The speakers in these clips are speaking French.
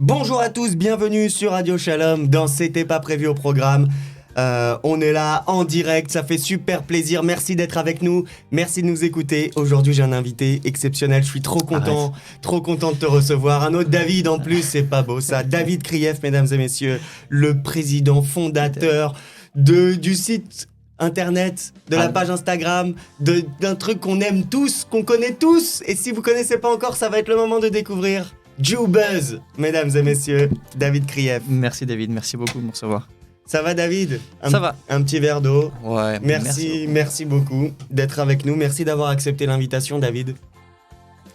Bonjour à tous, bienvenue sur Radio Shalom dans C'était pas prévu au programme. On est là en direct, ça fait super plaisir, merci d'être avec nous, merci de nous écouter. Aujourd'hui j'ai un invité exceptionnel, je suis trop content de te recevoir. Un autre David en plus, c'est pas beau ça. David Krief, mesdames et messieurs, le président fondateur du site internet, de la page Instagram, d'un truc qu'on aime tous, qu'on connaît tous. Et si vous connaissez pas encore, ça va être le moment de découvrir JuBuzz, mesdames et messieurs, David Krief. Merci David, merci beaucoup de me recevoir. Ça va David ? Ça va. Un petit verre d'eau. Ouais. Merci beaucoup d'être avec nous. Merci d'avoir accepté l'invitation David.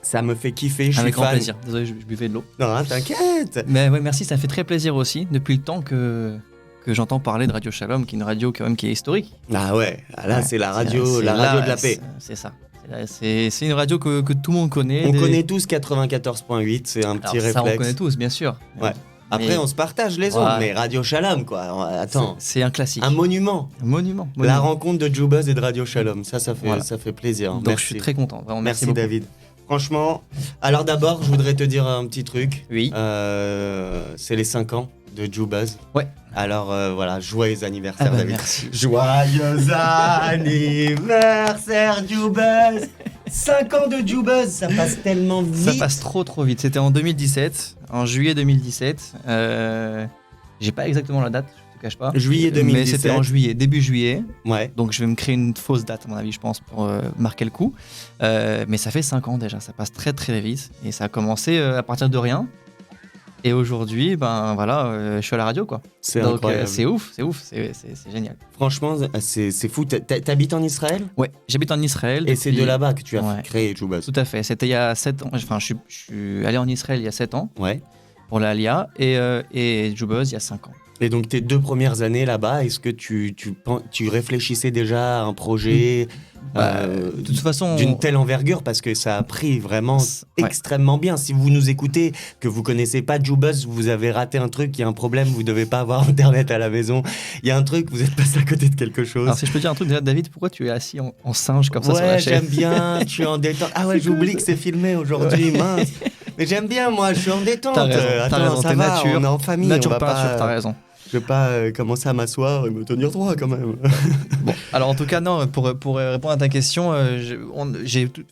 Ça me fait kiffer, je suis fan. Avec grand plaisir. Désolé, je buvais de l'eau. Non, t'inquiète. Mais ouais, merci, ça fait très plaisir aussi. Depuis le temps que j'entends parler de Radio Shalom, qui est une radio quand même qui est historique. Ah ouais, là c'est la radio, la radio de la paix. C'est ça. C'est une radio que tout le monde connaît. On connaît tous 94.8, c'est un petit réflexe. Ça, on connaît tous, bien sûr. Ouais. Après, on se partage les ondes, mais Radio Shalom, quoi. Attends. C'est un classique. Un monument. La rencontre de JuBuzz et de Radio Shalom, ça fait plaisir. Donc, merci. je suis très content. Vraiment, merci David. Franchement, alors d'abord, je voudrais te dire un petit truc. Oui. C'est les 5 ans de JuBuzz. Ouais. Alors voilà, joyeux anniversaire David. Merci. Joyeux anniversaire JuBuzz. 5 ans de JuBuzz, ça passe tellement vite. Ça passe trop vite. C'était en 2017, en juillet 2017. J'ai pas exactement la date, je te cache pas. Juillet 2017. Mais c'était en juillet, début juillet. Ouais. Donc je vais me créer une fausse date, à mon avis, je pense, pour marquer le coup. Mais ça fait 5 ans déjà, ça passe très vite. Et ça a commencé à partir de rien. Et aujourd'hui, je suis à la radio, quoi. C'est donc, incroyable. C'est ouf, c'est génial. Franchement, c'est fou. T'habites en Israël ? Ouais, j'habite en Israël. Et c'est de là-bas que tu as créé JuBuzz ? Tout à fait. C'était il y a 7 ans. Enfin, je suis allé en Israël il y a 7 ans. Ouais. Pour l'Alia. Et JuBuzz il y a 5 ans. Et donc tes 2 premières années là-bas, est-ce que tu réfléchissais déjà à un projet de toute façon, d'une telle envergure, parce que ça a pris vraiment extrêmement bien. Si vous nous écoutez, que vous connaissez pas JuBuzz, vous avez raté un truc, il y a un problème, vous devez pas avoir internet à la maison, il y a un truc, vous êtes passé à côté de quelque chose. Alors si je peux dire un truc déjà, David, pourquoi tu es assis en singe comme ça sur la chaise ? Ouais, j'aime bien, tu es en détente. Ah ouais, j'oublie que c'est filmé aujourd'hui, mince. Mais j'aime bien, moi, je suis en détente. T'as raison, ça va, nature, on est en famille. nature, on va pas nature, t'as raison. Je vais pas commencer à m'asseoir et me tenir droit quand même. Bon, alors en tout cas, non, pour répondre à ta question,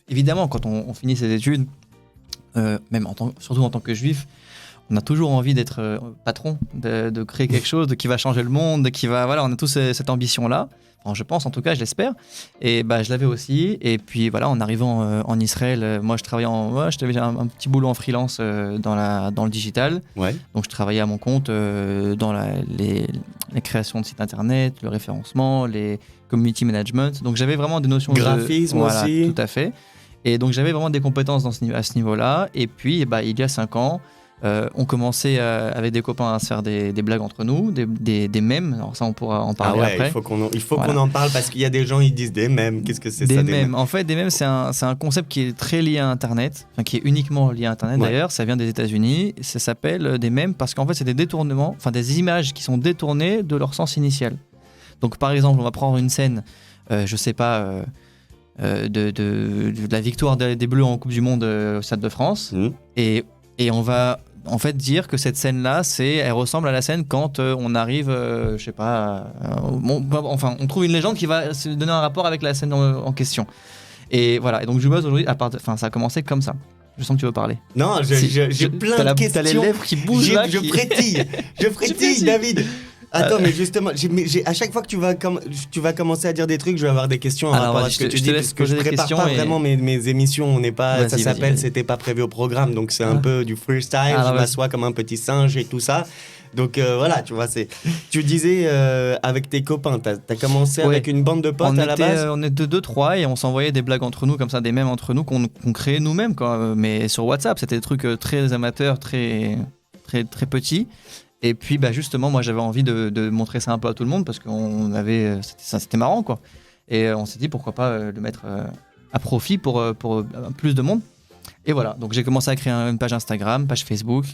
évidemment, quand on finit ses études, même surtout en tant que juif, on a toujours envie d'être patron, de créer quelque chose qui va changer le monde, on a tous cette ambition-là. Enfin, je pense, en tout cas, je l'espère. Et je l'avais aussi. Et puis voilà, en arrivant en Israël, moi, j'avais un petit boulot en freelance dans le digital. Ouais. Donc, je travaillais à mon compte dans les créations de sites internet, le référencement, les community management. Donc, j'avais vraiment des notions graphisme aussi. Tout à fait. Et donc, j'avais vraiment des compétences à ce niveau-là. Et puis, il y a 5 ans, on commençait avec des copains à se faire des blagues entre nous, des mèmes. Alors ça, on pourra en parler après. Il faut qu'on en parle, parce qu'il y a des gens qui disent des mèmes. Qu'est-ce que c'est ça, des mèmes ? En fait, des mèmes, c'est un concept qui est très lié à Internet, qui est uniquement lié à Internet d'ailleurs. Ça vient des États-Unis. Ça s'appelle des mèmes parce qu'en fait, c'est des détournements, des images qui sont détournées de leur sens initial. Donc, par exemple, on va prendre une scène, je sais pas, de la victoire des Bleus en Coupe du Monde au Stade de France, et on va en fait dire que cette scène-là, elle ressemble à la scène quand on arrive, je sais pas, on trouve une légende qui va se donner un rapport avec la scène en question. Et voilà. Et donc JuBuzz aujourd'hui, ça a commencé comme ça. Je sens que tu veux parler. Non, j'ai plein de questions. T'as les lèvres qui bougent là. Je frétille, David. Attends, mais justement, à chaque fois que tu vas commencer à dire des trucs, je vais avoir des questions en rapport à ce que tu dis, parce que je prépare pas vraiment mes émissions. On n'est pas, ça s'appelle C'était pas prévu au programme, donc c'est un peu du freestyle. Je m'assois comme un petit singe et tout ça. Donc voilà, tu vois, tu disais avec tes copains, t'as commencé avec une bande de potes à la base. On était 2-3 et on s'envoyait des blagues entre nous, comme ça, des mèmes entre nous qu'on créait nous-mêmes, quoi. Mais sur WhatsApp, c'était des trucs très amateurs, très petits. Et puis justement, moi j'avais envie de montrer ça un peu à tout le monde, parce qu'on avait, c'était marrant, quoi. Et on s'est dit pourquoi pas le mettre à profit pour plus de monde. Et voilà, donc j'ai commencé à créer une page Instagram, page Facebook.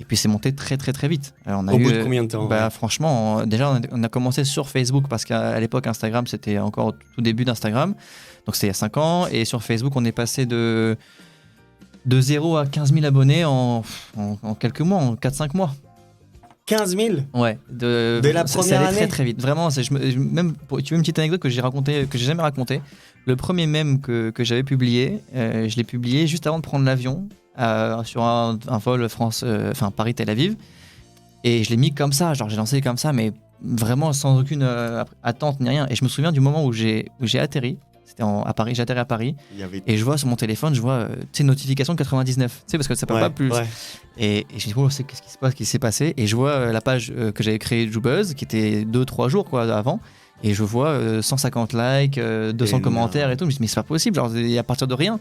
Et puis c'est monté très vite. Alors, Au bout de combien de temps Franchement, déjà on a commencé sur Facebook, parce qu'à l'époque Instagram c'était encore au tout début d'Instagram. Donc c'était il y a 5 ans. Et sur Facebook on est passé de De 0 à 15 000 abonnés en quelques mois, en 4-5 mois. 15 000 Ouais. Dès la ça première allait année. très très vite. Vraiment, même, tu veux une petite anecdote que j'ai jamais racontée. Le premier mème que j'avais publié, je l'ai publié juste avant de prendre l'avion sur un vol Paris-Tel Aviv. Et je l'ai mis comme ça, genre j'ai lancé comme ça, mais vraiment sans aucune attente ni rien. Et je me souviens du moment où j'ai atterri. C'était à Paris, j'ai atterri à Paris. Et je vois sur mon téléphone, je vois notification 99. Tu sais, parce que ça peut pas plus. Ouais. Et je dis, qu'est-ce qui s'est passé? Et je vois la page que j'avais créée Joubuzz, qui était 2-3 jours avant. Et je vois 150 likes, 200 commentaires et tout. Je me dis, mais c'est pas possible, genre, à partir de rien.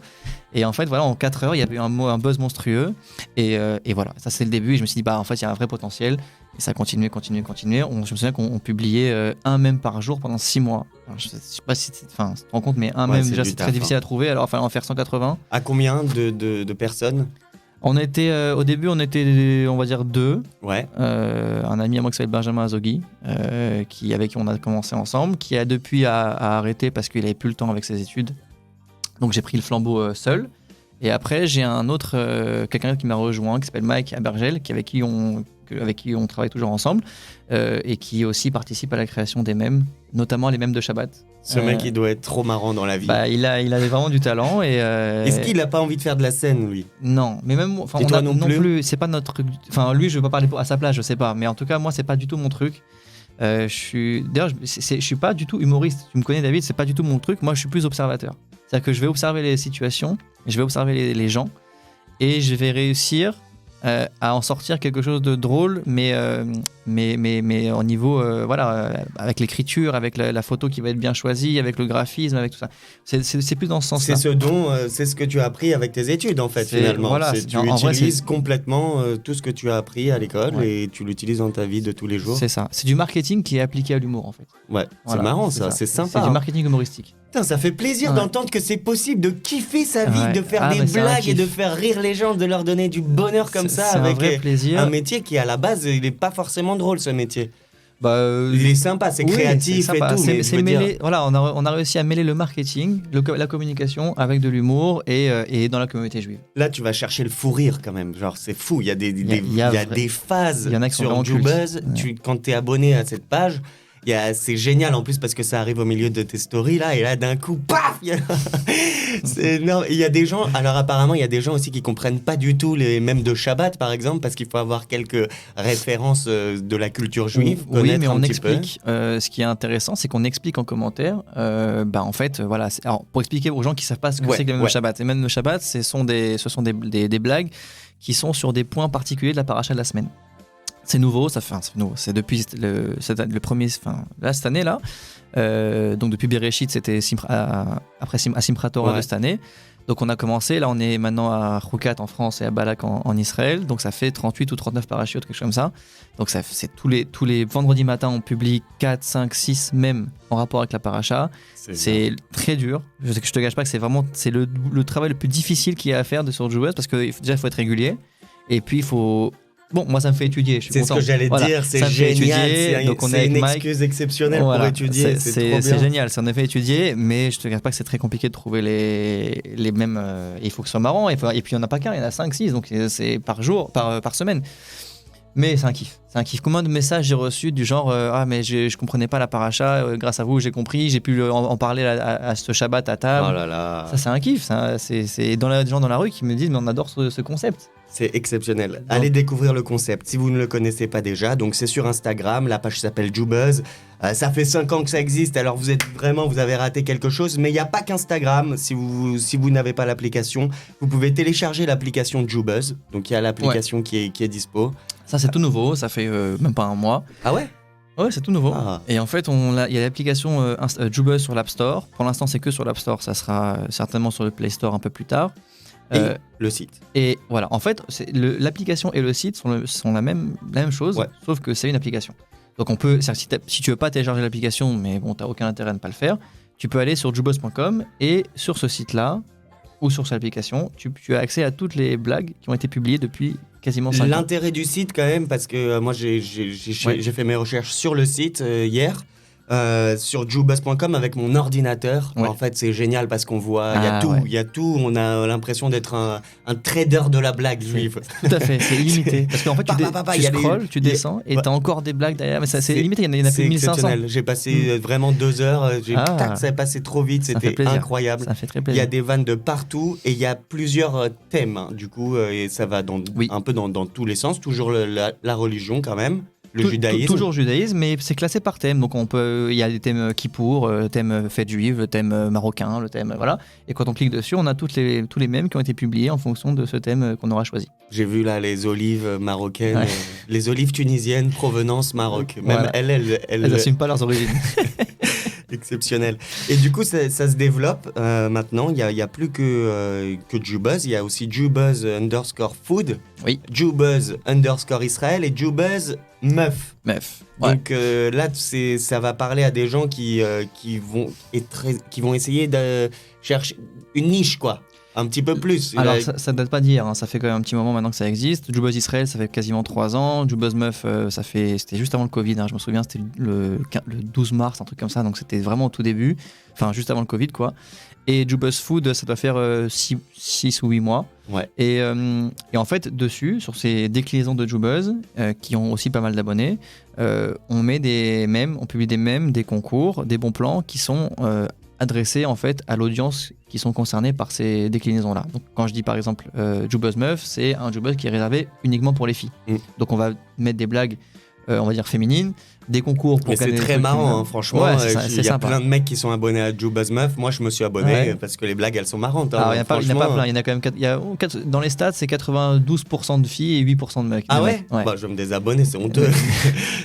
Et en fait, voilà, en 4 heures, il y avait un buzz monstrueux. Et voilà, ça c'est le début. Et je me suis dit, en fait, il y a un vrai potentiel. Et ça continuait. Je me souviens qu'on publiait un mème par jour pendant 6 mois. Alors, je sais pas si tu te rends compte, mais un mème, déjà, c'est très difficile à trouver. Alors, il fallait en faire 180. À combien de personnes? Au début, on était, on va dire, 2. Ouais. Un ami à moi qui s'appelle Benjamin Azogui, avec qui on a commencé ensemble, qui a depuis arrêté parce qu'il avait plus le temps avec ses études. Donc j'ai pris le flambeau seul. Et après, j'ai un autre, quelqu'un qui m'a rejoint, qui s'appelle Mike Abergel, avec qui on travaille toujours ensemble, et qui aussi participe à la création des mèmes, notamment les mèmes de Shabbat. Ce mec, il doit être trop marrant dans la vie. Il a vraiment du talent. Est-ce qu'il a pas envie de faire de la scène, lui? Non, mais même non plus. C'est pas notre. Enfin, lui, je veux pas parler à sa place, je sais pas. Mais en tout cas, moi, c'est pas du tout mon truc. Je suis pas du tout humoriste. Tu me connais, David, c'est pas du tout mon truc. Moi, je suis plus observateur. C'est-à-dire que je vais observer les situations, je vais observer les gens, et je vais réussir à en sortir quelque chose de drôle, mais au niveau, avec l'écriture, avec la photo qui va être bien choisie, avec le graphisme, avec tout ça. C'est plus dans ce sens-là. C'est ce que tu as appris avec tes études, en fait, finalement. Voilà, tu utilises complètement tout ce que tu as appris à l'école et tu l'utilises dans ta vie de tous les jours. C'est ça. C'est du marketing qui est appliqué à l'humour, en fait. Ouais, c'est marrant, ça. C'est sympa. C'est du marketing humoristique. Putain, ça fait plaisir d'entendre que c'est possible de kiffer sa vie, de faire des blagues et de faire rire les gens, de leur donner du bonheur comme ça, avec un vrai plaisir. Un métier qui, à la base, il n'est pas forcément drôle, ce métier. Il est sympa, c'est créatif et tout. Voilà, on a réussi à mêler le marketing, la communication avec de l'humour et dans la communauté juive. Là, tu vas chercher le fou rire quand même. Genre, c'est fou. Il y a des phases sur Joubuzz. Quand tu es abonné à cette page, c'est génial en plus parce que ça arrive au milieu de tes stories là, et là d'un coup, paf, c'est énorme. Il y a des gens, alors apparemment il y a des gens aussi qui comprennent pas du tout les mèmes de Shabbat par exemple, parce qu'il faut avoir quelques références de la culture juive. Oui, mais on explique. Ce qui est intéressant, c'est qu'on explique en commentaire. En fait, voilà. Alors, pour expliquer aux gens qui savent pas ce que c'est que les mèmes de Shabbat. Les mèmes de Shabbat, ce sont des blagues qui sont sur des points particuliers de la paracha de la semaine. C'est nouveau, c'est nouveau. C'est depuis le premier, cette année là. Donc depuis Bereshit, c'était après Simchat Torah de cette année. Donc on a commencé, là on est maintenant à Choukat en France et à Balak en Israël. Donc ça fait 38 ou 39 parachutes, quelque chose comme ça. Donc c'est tous les vendredis matins, on publie 4, 5, 6 mèmes en rapport avec la paracha. C'est très dur. Je te gâche pas que c'est le travail le plus difficile qu'il y a à faire sur Joubuzz, parce que déjà il faut être régulier. Et puis il faut... Bon, moi ça me fait étudier, je suis content. C'est ce que j'allais dire, c'est génial, c'est une excuse exceptionnelle pour étudier, c'est trop bien. C'est génial, c'est en effet étudier, mais je te cache pas que c'est très compliqué de trouver les mêmes... il faut que ce soit marrant, et puis il n'y en a pas qu'un, il y en a 5, 6, donc c'est par jour, par semaine. Mais c'est un kiff. Combien de messages j'ai reçus du genre mais je comprenais pas la paracha, grâce à vous j'ai compris, j'ai pu en parler à ce Shabbat à table. Oh là là. Ça c'est un kiff, c'est des gens dans la rue qui me disent mais on adore ce concept. C'est exceptionnel. Allez découvrir le concept si vous ne le connaissez pas déjà. Donc c'est sur Instagram, la page s'appelle Joubuzz. Ça fait 5 ans que ça existe, alors vous avez raté quelque chose. Mais il n'y a pas qu'Instagram. Si vous n'avez pas l'application, vous pouvez télécharger l'application Joubuzz. Donc il y a l'application qui est dispo. Ça c'est tout nouveau, ça fait même pas un mois. Ah ouais? Ouais, c'est tout nouveau. Et en fait, il y a l'application Joubuzz sur l'App Store. Pour l'instant, c'est que sur l'App Store. Ça sera certainement sur le Play Store un peu plus tard. Et le site. Et voilà, en fait, l'application et le site sont la même chose, sauf que c'est une application. Donc on peut, si tu veux pas télécharger l'application, mais bon, t'as aucun intérêt à ne pas le faire, tu peux aller sur joubuzz.com et sur ce site-là, ou sur cette application, tu as accès à toutes les blagues qui ont été publiées depuis quasiment 5 ans. L'intérêt du site quand même, parce que moi j'ai fait mes recherches sur le site hier. sur jubuzz.com avec mon ordinateur. Ouais. En fait, c'est génial parce qu'on voit, il y a tout, ouais. il y a tout. On a l'impression d'être un trader de la blague juive. Tout à fait, c'est illimité. Parce qu'en fait, tu il y a scrolles, tu descends et ouais. t'as encore des blagues derrière. Mais ça, c'est C'est- limité, il y en a C'est plus de 1500. exceptionnel. J'ai passé vraiment 2 heures. Ça est passé trop vite. Ça fait C'était plaisir. incroyable. Ça fait très Il y plaisir. a des vannes de partout et il y a plusieurs thèmes. Du coup, et ça va un peu dans tous les sens. Toujours la religion quand même. Le judaïsme. Toujours judaïsme, mais c'est classé par thème. Donc il y a des thèmes Kippour, le thème fête juive, le thème marocain, le thème voilà. Et quand on clique dessus, on a tous les mêmes qui ont été publiés en fonction de ce thème qu'on aura choisi. J'ai vu là les olives marocaines, Ouais. les olives tunisiennes, provenance Maroc. Même Voilà. Elles n'assument pas leurs origines. exceptionnel. Et du coup, ça se développe maintenant. Il y a plus que Jubuzz. Il y a aussi Jubuzz_food, Oui. Jubuzz_Israël et Jubuzz Meuf. Meuf. Ouais. Donc là, ça va parler à des gens qui vont essayer de chercher une niche, quoi. Un petit peu plus. Alors ça date pas d'hier, hein. Ça fait quand même un petit moment maintenant que ça existe. Jubuzz Israël, ça fait quasiment 3 ans. Jubuzz Meuf, c'était juste avant le Covid, hein. Je me souviens, c'était le 12 mars, un truc comme ça, donc c'était vraiment au tout début, enfin juste avant le Covid quoi. Et Jubuzz Food, ça doit faire 6 ou 8 mois. Ouais. Et en fait, dessus, sur ces déclinaisons de Jubuzz, qui ont aussi pas mal d'abonnés, on met des mèmes, on publie des mèmes, des concours, des bons plans qui sont adressés en fait à l'audience qui sont concernés par ces déclinaisons-là. Donc quand je dis par exemple Jubuzz Meuf, c'est un Jubuzz qui est réservé uniquement pour les filles. Donc on va mettre des blagues, on va dire féminines, des concours pour Mais c'est gagner des très trucs marrant, féminins. franchement. Ouais, Il y a sympa. plein de mecs qui sont abonnés à Jubuzz Meuf. Moi, je me suis abonné Ouais. parce que les blagues, elles sont marrantes. Alors, il n'y en a pas franchement. plein, il y en a quand même dans les stats, c'est 92% de filles et 8% de mecs. Ah de ouais, mecs. Ouais. Bah, je vais me désabonner, c'est honteux.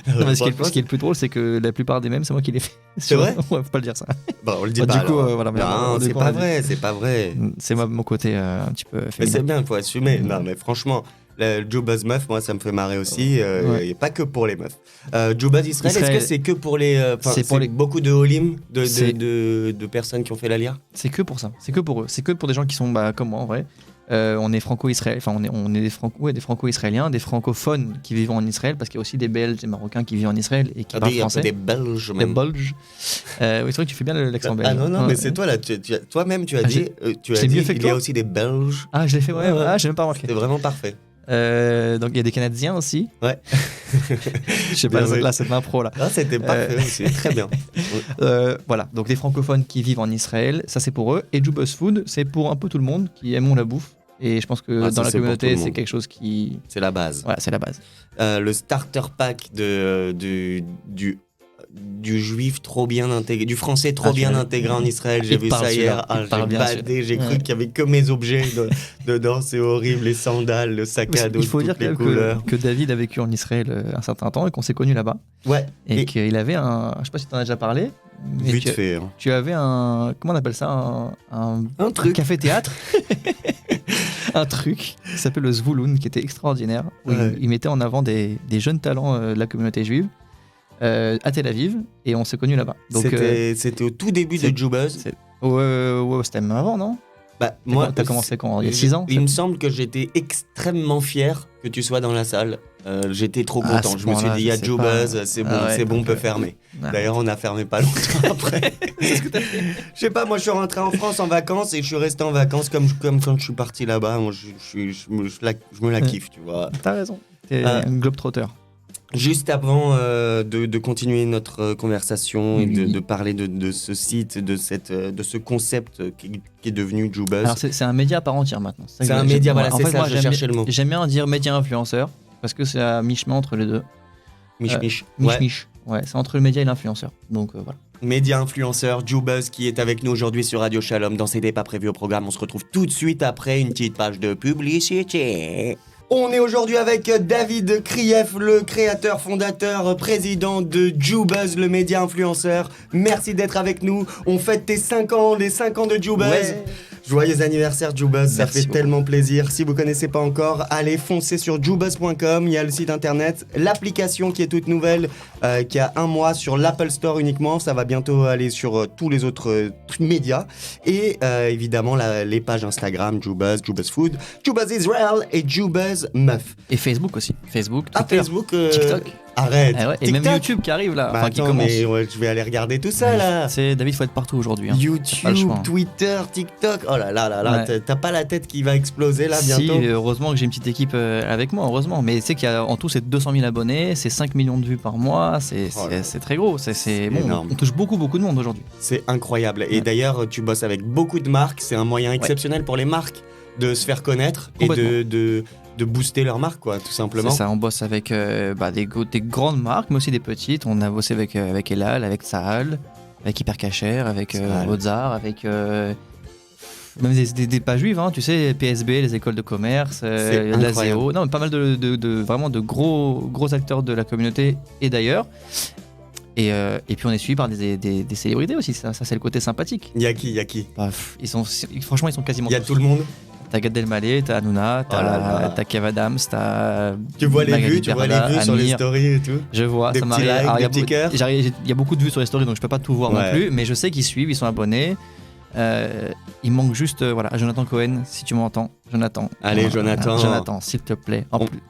Non, mais ce qui est le plus drôle, c'est que la plupart des mêmes, c'est moi qui les fais. C'est vrai Ouais, faut pas le dire ça. Bah, on le dit Bah, pas. du coup, alors. voilà. Non, c'est pas vrai, c'est pas vrai. C'est moi, mon côté un petit peu Mais féminin. c'est bien, il faut assumer. Non, mais franchement, le Jubuzz Meuf, moi, ça me fait marrer aussi. Ouais. Et pas que pour les meufs. Jubuzz Israël, est-ce Israël, que c'est que pour les. c'est pour les- beaucoup de holim, C'est- de personnes qui ont fait la LIA? C'est que pour ça, c'est que pour eux, c'est que pour des gens qui sont comme moi en vrai. On est franco-israéliens, enfin on est des franco-israéliens, des francophones qui vivent en Israël, parce qu'il y a aussi des Belges, des Marocains qui vivent en Israël et qui parlent français. Des Belges, Des même. Belges. Oui, c'est vrai que tu fais bien l'accent belge. Ah non, non, Ouais. mais c'est toi là. Toi-même, tu as Ah, dit. Tu as j'ai dit mieux fait que il y a toi aussi des Belges. Ah, je l'ai fait, ouais. Ouais. Ah, j'ai même pas remarqué. C'était vraiment parfait. Donc il y a des Canadiens aussi. Ouais. Je sais pas, Bien vu. là c'est de l'impro là. Ah, c'était parfait aussi. Très bien. Voilà, donc des francophones qui vivent en Israël, ça c'est pour eux. Et Jubuzz Food, c'est pour un peu tout le monde qui aimons la bouffe. Et je pense que Ah, ça, dans la c'est pour tout communauté, le c'est monde. quelque chose qui. C'est la base. Voilà, c'est la base. Le starter pack du juif trop bien intégré, du français trop Ah, bien tu l'as- intégré en Israël. J'ai Il vu parle, ça hier. celui-là. Il J'ai parle bien, badé, celui-là. j'ai cru Ouais. qu'il y avait que mes objets dedans. C'est horrible. Les sandales, le sac à dos, Il faut toutes dire les quand même couleurs. que David a vécu en Israël un certain temps et qu'on s'est connus là-bas. Ouais. Et Et qu'il avait un. Je sais pas si tu en as déjà parlé. Mais vite fait. Hein. tu avais un. Comment on appelle ça Un truc. café-théâtre. Un truc qui s'appelle le Zvouloun, qui était extraordinaire. Où Ouais. il mettait en avant des jeunes talents de la communauté juive à Tel Aviv. Et on s'est connus là-bas. Donc, C'était au tout début c'est- de Jubuzz. ouais, c'était même avant, non? Bah, moi, T'as commencé quand? Il y a 6 ans? Il me semble que j'étais extrêmement fier que tu sois dans la salle. J'étais trop Ah, à content. ce Je me suis point-là, dit, il y a je sais Jubuzz, pas. c'est bon, Ah ouais, c'est bon, on donc, peut fermer. Ah. D'ailleurs, on a fermé pas longtemps après. Je sais pas, moi je suis rentré en France en vacances et je suis resté en vacances comme quand je suis parti là-bas. Moi, je me la kiffe, tu vois. T'as raison. T'es Ah. un globetrotter. Juste avant de continuer notre conversation et Oui. de parler de ce site, de ce concept qui est devenu Jubuzz. Alors, c'est un média à part entière maintenant. ça C'est que un j'aime- média, voilà, en c'est fait, ça, moi, je cherchais le mot. J'aime bien dire média influenceur parce que c'est à mi-chemin entre les deux. Mich. Mich-mich. Ouais, c'est entre le média et l'influenceur. Donc voilà. Média influenceur, Jubuzz qui est avec nous aujourd'hui sur Radio Shalom. Dans C'était pas prévu au programme, on se retrouve tout de suite après une petite page de publicité. On est aujourd'hui avec David Krief, le créateur, fondateur, président de Jubuzz, le média influenceur. Merci d'être avec nous. On fête tes 5 ans, les 5 ans de Jubuzz. Ouais. Joyeux anniversaire Jubuzz, ça Merci fait beaucoup. tellement plaisir. Si vous connaissez pas encore, allez foncer sur jubuzz.com, il y a le site internet, l'application qui est toute nouvelle, qui a 1 mois sur l'Apple Store uniquement, ça va bientôt aller sur tous les autres médias. Et évidemment les pages Instagram, Jubuzz, Jubuzz Food, Jubuzz Israel et Jubuzz Meuf. Et Facebook aussi. Facebook, Ah, Twitter, Facebook, TikTok. Arrête. Et même YouTube qui arrive là, Bah qui attends, commence. mais ouais, je vais aller regarder tout ça là. C'est David, faut être partout aujourd'hui. Hein. Pas le YouTube, choix. Twitter, TikTok. Oh là là là là, Ouais. t'as pas la tête qui va exploser là Si, bientôt. heureusement que j'ai une petite équipe avec moi, heureusement. Mais tu sais qu'il y a en tout, c'est 200 000 abonnés, c'est 5 millions de vues par mois, c'est Oh là là. c'est très gros. C'est bon, énorme. on touche beaucoup de monde aujourd'hui. C'est incroyable. Et Ouais. d'ailleurs, tu bosses avec beaucoup de marques. C'est un moyen exceptionnel pour les marques de se faire connaître et de booster leur marque, quoi, tout simplement. C'est ça, on bosse avec des grandes marques, mais aussi des petites. On a bossé avec Elal, avec Sahal, avec Hypercacher, avec Sahal. Ozar, avec même des pas juives, hein, tu sais, PSB, les écoles de commerce, C'est l'ASEO. Non, mais pas mal vraiment de gros acteurs de la communauté et d'ailleurs. Et puis on est suivi par des célébrités aussi, ça c'est le côté sympathique. Il y a qui Bah, franchement, ils sont quasiment Il y a tous. tout le monde. T'as Gad Elmaleh, t'as Hanouna, Oh là là. t'as Kev Adams, t'as. Tu vois les Magali vues, Berda, sur les Amir. stories et tout. Je vois, Des ça petits m'arrive. likes, Alors, des petits cœurs. Il y a beaucoup de vues sur les stories, donc je peux pas tout voir Ouais. non plus, mais je sais qu'ils suivent, ils sont abonnés. Il manque juste, voilà, Jonathan Cohen, si tu m'entends. Jonathan. Allez, Voilà, Jonathan. Jonathan, s'il te plaît.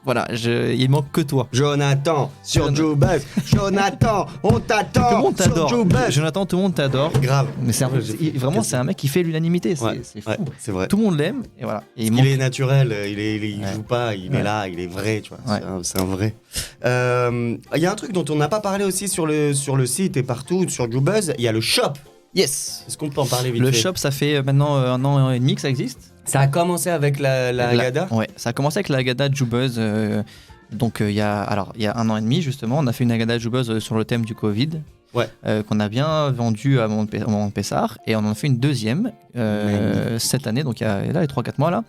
Voilà, il manque que toi. Jonathan, sur Joubuzz. Jonathan, on t'attend. Tout le monde sur t'adore. Joubuzz. Jonathan, tout le monde t'adore. Grave. Mais vraiment, c'est un mec qui fait l'unanimité. C'est fou. Ouais, c'est vrai. Tout le monde l'aime. Et voilà. Et Il est naturel, il Ouais. joue pas, il est là, il est vrai, tu vois. Ouais. C'est un vrai. Il y a un truc dont on n'a pas parlé aussi sur le site et partout, sur Joubuzz, il y a le shop. Yes. Est-ce qu'on peut en parler vite Le fait shop, ça fait maintenant 1 an et demi que ça existe. Ça a commencé avec la Haggadah. Ouais, ça a commencé avec la Haggadah Joubuzz. Donc il y a 1 an et demi justement, on a fait une Haggadah Joubuzz sur le thème du Covid. Ouais. Qu'on a bien vendu au moment de Pessar, et on en a fait une deuxième cette année, donc il y a là les 3-4 mois là,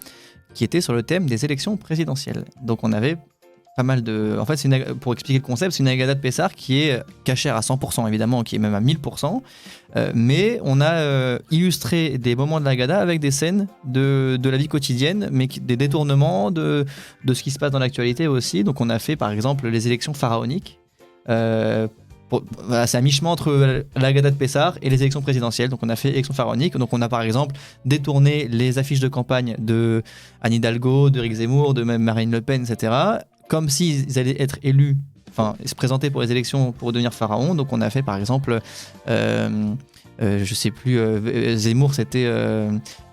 qui était sur le thème des élections présidentielles. Donc on avait pas mal de... En fait, pour expliquer le concept, c'est une Haggadah de Pessar qui est cachère à 100% évidemment, qui est même à 1000%, mais on a illustré des moments de la Haggadah avec des scènes de la vie quotidienne, mais des détournements de ce qui se passe dans l'actualité aussi. Donc on a fait par exemple les élections pharaoniques. Voilà, c'est à mi-chemin entre la Haggadah de Pessar et les élections présidentielles. Donc on a fait élections pharaoniques. Donc on a par exemple détourné les affiches de campagne de Anne Hidalgo, de Éric Zemmour, de même Marine Le Pen, etc. Comme s'ils allaient être élus, enfin se présenter pour les élections pour devenir pharaon. Donc on a fait par exemple, je sais plus, Zemmour c'était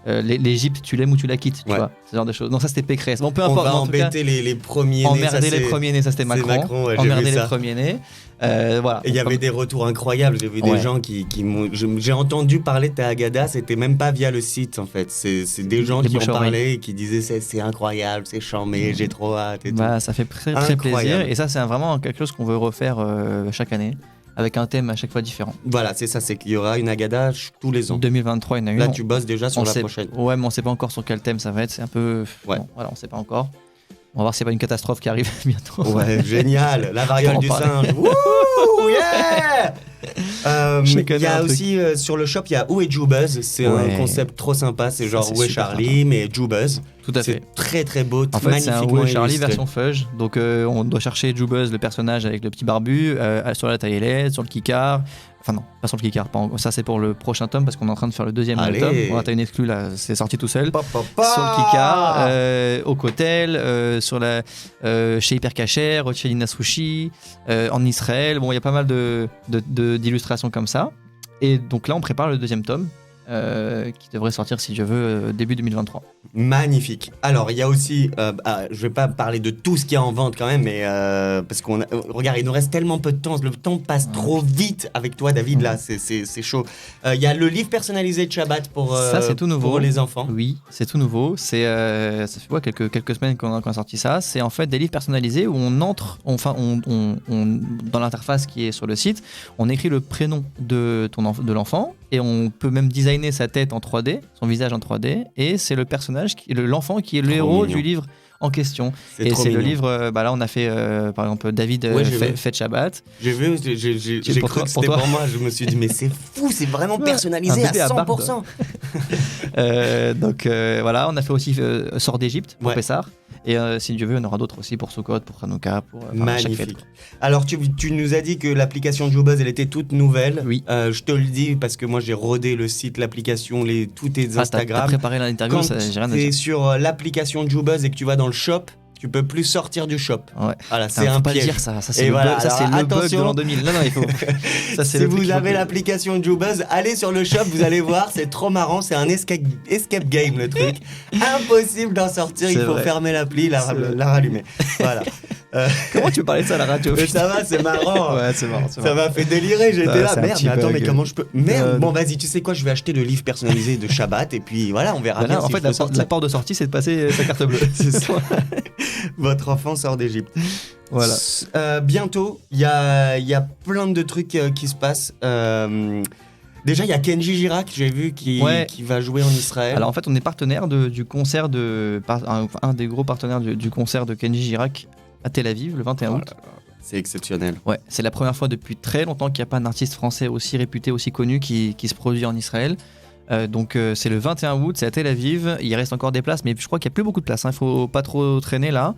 l'Égypte, tu l'aimes ou tu la quittes, tu vois, ce genre de choses. Donc ça c'était Pécresse. Bon, peu On importe. va en tout cas, embêter les premiers-nés. emmerder les premiers-nés, ça c'était Macron. ouais, j'ai Emmerder vu les ça. premiers-nés. Voilà. Et il y avait des retours incroyables. J'ai vu des Ouais. gens qui m'ont. J'ai entendu parler de ta Haggadah, c'était même pas via le site en fait. C'est des gens Les qui en bouche-oreille. parlaient et qui disaient c'est incroyable, c'est charmé, j'ai trop hâte et tout. Bah, ça fait très plaisir. Incroyable. Et ça, c'est vraiment quelque chose qu'on veut refaire chaque année, avec un thème à chaque fois différent. Voilà, c'est ça, c'est qu'il y aura une Haggadah tous les ans. 2023, il y en a une. Là, tu bosses déjà sur on la sait- prochaine. Ouais, mais on sait pas encore sur quel thème ça va être. C'est un peu. Ouais. Bon, voilà, on sait pas encore. On va voir s'il n'y a pas une catastrophe qui arrive bientôt. Ouais, génial, la variole Pour en du parler. singe. Wouh, yeah. Chaque année, Il y a un truc. aussi sur le shop, il y a Où est Joubuzz. C'est Ouais. un concept trop sympa. C'est Ça, genre c'est Où est super Charlie, mais Joubuzz. Tout à fait. C'est très très beau, En fait, c'est un magnifiquement Où est Charlie illustré. version fudge. Donc, on doit chercher Joubuzz, le personnage avec le petit barbu, sur la taillelette, sur le kikar. Enfin, non, pas sur le kikar. Ça, c'est pour le prochain tome parce qu'on est en train de faire le deuxième Allez. tome. On a une exclue là, c'est sorti tout seul. Pa, pa, pa. Sur le Kikar, au Kotel, chez Hypercacher, au Chelina Sushi, en Israël. Bon, il y a pas mal d'illustrations comme ça. Et donc là, on prépare le deuxième tome qui devrait sortir, si je veux, début 2023. Magnifique. Alors, il y a aussi, je vais pas parler de tout ce qu'il y a en vente quand même, mais parce regarde, il nous reste tellement peu de temps, le temps passe trop vite avec toi, David. Là, c'est chaud. Il y a le livre personnalisé de Shabbat pour Ça, c'est tout nouveau. pour les enfants. Oui, c'est tout nouveau. Ça fait quoi, quelques semaines qu'on a sorti ça. C'est en fait des livres personnalisés où on entre, dans l'interface qui est sur le site, on écrit le prénom de l'enfant et on peut même designer sa tête en 3D, son visage en 3D, et c'est le personnage, l'enfant qui est le Trop héros mignon. du livre en question. C'est Et trop c'est le mignon. livre, là on a fait par exemple David Ouais, j'ai vu. fait Shabbat. J'ai vu, j'ai pour cru toi- que c'était pour toi. pour moi. Je me suis dit, mais c'est fou, c'est vraiment Ouais, personnalisé un bébé à à barbe. 100%. Donc voilà, on a fait aussi Sort d'Égypte pour Ouais. Pessar. Et si Dieu veut, on aura d'autres aussi pour Sukkot, pour Hanouka, pour chaque fête. Magnifique. Alors, tu nous as dit que l'application Joubuzz, elle était toute nouvelle. Oui. Je te le dis parce que moi, j'ai rodé le site, l'application, tous tes T'as Instagram. préparé l'interview, Quand j'ai rien à tu es dire. sur l'application Joubuzz et que tu vas dans le shop, tu peux plus sortir du shop. Ouais. Voilà, Putain, c'est faut un pas piège. dire ça. Ça, c'est Et le voilà, bug, ça, c'est alors, le bug de attention. l'an 2000. Non, il faut. Ça, c'est Si le truc vous qu'il avez faut- l'application Jubuzz, allez sur le shop, vous allez voir, c'est trop marrant, c'est un escape game le truc. Impossible d'en sortir, il C'est faut vrai. fermer l'appli, C'est vrai. la rallumer. Voilà. Comment tu peux parler de ça à la radio? Mais ça va, c'est marrant. Ouais, c'est marrant. c'est Ça marrant. m'a fait délirer, j'étais Ouais, là. c'est un Merde, petit mais attends, mais bug. comment je peux. Merde, Euh, bon, vas-y, tu sais quoi, je vais acheter le livre personnalisé de Shabbat et puis voilà, on verra Voilà, bien en si fait, je peux sortir. la porte de sortie, c'est de passer sa carte bleue. C'est ça. Votre enfant sort d'Égypte. Voilà. Bientôt, il y a plein de trucs qui se passent. Déjà, il y a Kenji Girac, j'ai vu, qui va jouer en Israël. Alors en fait, on est partenaire du concert un des gros partenaires du concert de Kenji Girac à Tel Aviv le 21 août. C'est exceptionnel. Ouais, c'est la première fois depuis très longtemps qu'il n'y a pas un artiste français aussi réputé, aussi connu qui se produit en Israël. Donc c'est le 21 août, c'est à Tel Aviv. Il reste encore des places, mais je crois qu'il n'y a plus beaucoup de places. Il faut pas trop traîner là.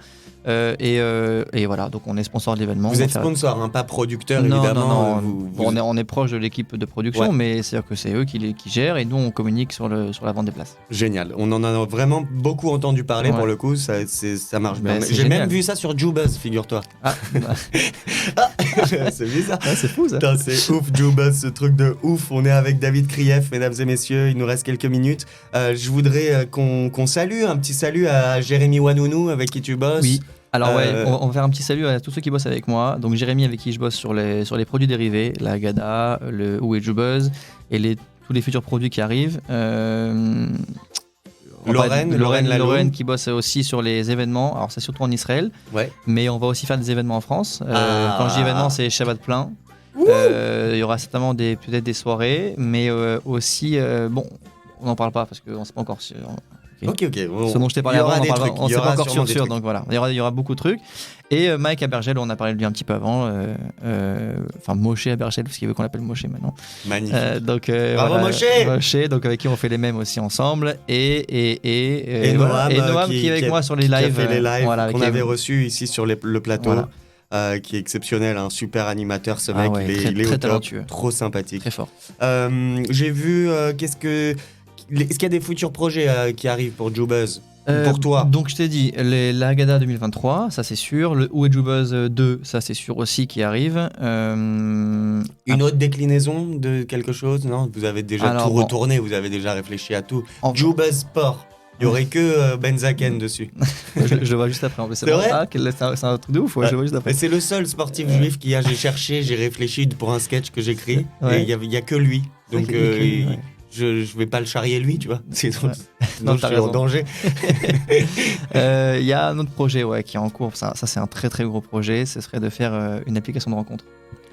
Et voilà, donc on est sponsor de l'événement. Vous On va êtes faire- sponsor, hein, pas producteur Non, évidemment. non, non. Vous- Bon, on est proche de l'équipe de production, Ouais. mais c'est-à-dire que c'est eux qui gèrent et nous on communique sur la vente des places. Génial. On en a vraiment beaucoup entendu parler Ouais. pour le coup. Ça marche Ben, bien. c'est J'ai génial. même vu ça sur Jubuzz, figure-toi. Ah, C'est bizarre. c'est fou ça. Putain, c'est ouf, Jubuzz, ce truc de ouf. On est avec David Krief, mesdames et messieurs. Il nous reste quelques minutes. Je voudrais qu'on salue, un petit salut à Jérémy Wanounou avec qui tu bosses. Oui. Alors ouais, Euh, on va faire un petit salut à tous ceux qui bossent avec moi. Donc Jérémy avec qui je bosse sur les produits dérivés, la Agada, le Où est Jubuzz et tous les futurs produits qui arrivent. Lorraine Lalo. Lorraine qui bosse aussi sur les événements. Alors c'est surtout en Israël, Ouais. mais on va aussi faire des événements en France. Ah. Quand je dis événements, c'est Shabbat plein. Il y aura certainement peut-être des soirées, mais aussi bon, on n'en parle pas parce qu'on ne sait pas encore. Ok. Ce dont je t'ai parlé Il y avant, aura on des ne sait trucs, pas il y aura encore sûrement des sûr, trucs. donc voilà, il y aura beaucoup de trucs. Et Mike Abergel, on a parlé de lui un petit peu avant, enfin Moshe Abergel, parce qu'il veut qu'on l'appelle Moshe maintenant. Magnifique. Donc, Bravo, voilà, Moshe. Moshe, donc avec qui on fait les mêmes aussi ensemble. Et voilà. Noam, Noam qui est avec moi sur les lives. qui a fait les lives voilà, qu'on avec avait les- reçus ici sur le plateau. Voilà. Qui est exceptionnel, un super animateur ce Ah mec, ouais, il est très au top, talentueux. trop sympathique. Très fort. J'ai vu, est-ce qu'il y a des futurs projets qui arrivent pour Jubuzz pour toi? Donc je t'ai dit, la Haggadah 2023, ça c'est sûr. Le Où est Jubuzz 2, ça c'est sûr aussi qui arrive. Une autre déclinaison de quelque chose? Non, vous avez déjà Alors, tout bon. retourné, vous avez déjà réfléchi à tout. En- Jubuzz Sport, il y aurait que Benzaken dessus. je le vois juste après. En plus, C'est vrai? c'est un truc de ouf, ouais, je le vois juste après. Mais c'est le seul sportif juif qui a, j'ai cherché, j'ai réfléchi pour un sketch que j'écris, Ouais. et il y a que lui. Donc Il y a que lui, ouais. je vais pas le charrier lui, tu vois. Sinon, Ouais. sinon Non, je t'as suis en raison. danger. Il y a un autre projet qui est en cours, ça c'est un très très gros projet, ce serait de faire une application de rencontre.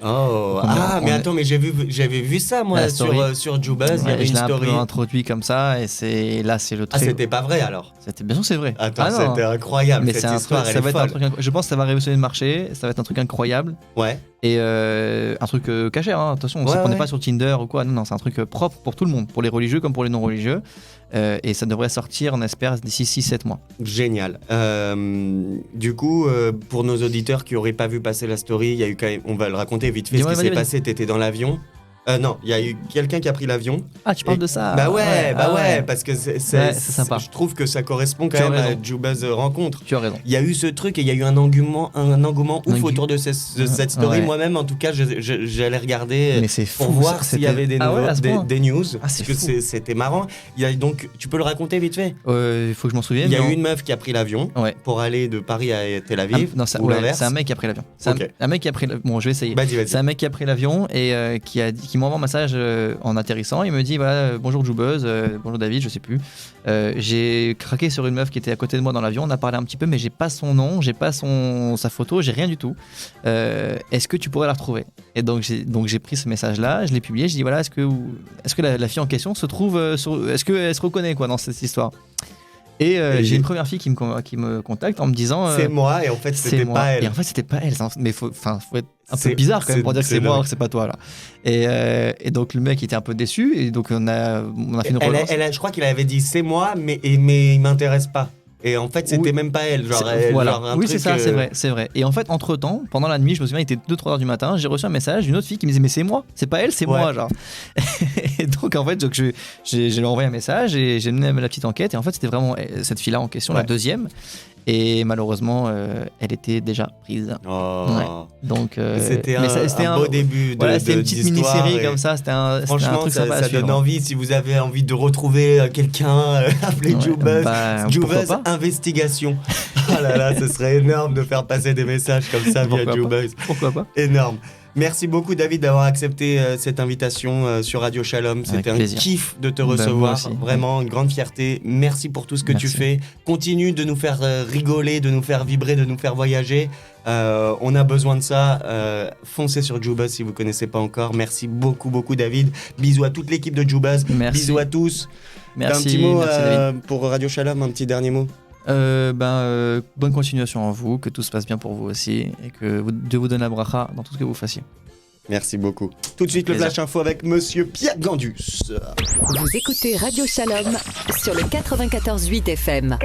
Oh, Donc, mais attends, mais j'avais vu ça moi La story. sur Jubuzz, il y Ouais, avait je une l'ai un story. peu introduit comme ça, et là c'est le Ah, très... c'était pas vrai alors? Bien sûr c'est vrai. Attends, Ah, non. c'était incroyable Mais cette c'est un histoire, truc, elle ça va est être un folle. truc je pense que ça va révolutionner le marché, ça va être un truc incroyable. Ouais. Et un truc caché, hein. Attention, on Ouais, n'est ouais. pas sur Tinder ou quoi, non, c'est un truc propre pour tout le monde, pour les religieux comme pour les non-religieux. Et ça devrait sortir, on espère, d'ici 6-7 mois. Génial. Du coup, pour nos auditeurs qui n'auraient pas vu passer la story, il y a eu quand même, on va le raconter vite fait ce Dis-moi, qui vas-y, s'est vas-y. passé. T'étais dans l'avion. Non, il y a eu quelqu'un qui a pris l'avion. Ah, tu parles Et- de ça? Bah ouais, Ah ouais. parce que c'est Ouais, c'est sympa. je trouve que ça correspond quand Tu as même à raison. Jubuzz Rencontre. Tu as raison. Il y a eu ce truc et il y a eu un engouement ouf autour de cette story. Ouais. Moi-même, en tout cas, j'allais regarder Mais c'est pour fou, voir ça, s'il y c'était- avait des, Ah ouais, nouveaux- à ce point. des news. Ah, c'est parce que fou. c'était marrant. Donc, tu peux le raconter vite fait? Il faut que je m'en souvienne. Il y a non. eu une meuf qui a pris l'avion Ouais. pour aller de Paris à Tel Aviv. Non, ou ouais, l'inverse. c'est un mec qui a pris l'avion. Ok. Un mec qui a pris. Bon, je vais essayer. Vas-y. C'est un mec qui a pris l'avion et qui m'envoie un message en atterrissant. Il me dit voilà, bonjour Jubuzz, bonjour David, je sais plus. J'ai craqué sur une meuf qui était à côté de moi dans l'avion. On a parlé un petit peu, mais j'ai pas son nom, j'ai pas sa photo, j'ai rien du tout. Est-ce que tu pourrais la retrouver? Et donc j'ai pris ce message-là, je l'ai publié. Je dis voilà, est-ce que la fille en question se trouve est-ce qu'elle se reconnaît quoi dans cette histoire? Et j'ai une première fille qui me contacte en me disant C'est moi et en fait c'est c'était moi. pas elle. Et en fait, c'était pas elle. Mais faut être un C'est- peu bizarre quand même pour dire que c'est c'est moi, le- que c'est pas toi là. Et donc le mec était un peu déçu et donc on a fait une relance. Je crois qu'il avait dit c'est moi, mais il m'intéresse pas. Et en fait, c'était Oui. même pas elle. Genre, Voilà. genre un Oui, truc, c'est ça, c'est vrai. Et en fait, entre temps, pendant la nuit, je me souviens, il était 2-3 heures du matin, j'ai reçu un message d'une autre fille qui me disait mais c'est moi, c'est pas elle, c'est Ouais. moi, genre. Et donc en fait, je lui ai envoyé un message et j'ai mené la petite enquête et en fait, c'était vraiment cette fille-là en question, la Ouais. deuxième. Et malheureusement, elle était déjà prise. Oh. Ouais. Donc, c'était mais un beau début de voilà, c'était une petite mini-série et comme ça. C'était un franchement, truc sympa à ça donne suivre. envie. Si vous avez envie de retrouver quelqu'un, appelez Ouais, Jubuzz. bah, Jubuzz pourquoi pas. Investigation. Ah là là, ce serait énorme de faire passer des messages comme ça via Pourquoi pas. Jubuzz. Pourquoi pas. Énorme. Merci beaucoup David d'avoir accepté cette invitation sur Radio Shalom. C'était un plaisir. kiff de te Bah, moi recevoir. aussi. Vraiment une grande fierté. Merci pour tout ce que tu Merci. fais. Continue de nous faire rigoler, de nous faire vibrer, de nous faire voyager. On a besoin de ça. Foncez sur Jubuzz si vous ne connaissez pas encore. Merci beaucoup David. Bisous à toute l'équipe de Jubuzz. Merci. Bisous à tous. T'as Merci. un petit mot Merci, David. pour Radio Shalom, un petit dernier mot. Bonne continuation à vous, que tout se passe bien pour vous aussi et que Dieu vous donne la bracha dans tout ce que vous fassiez. Merci beaucoup. Tout de suite le Plaisir. Flash Info avec Monsieur Pierre Gandus. Vous écoutez Radio Shalom sur le 94.8 FM.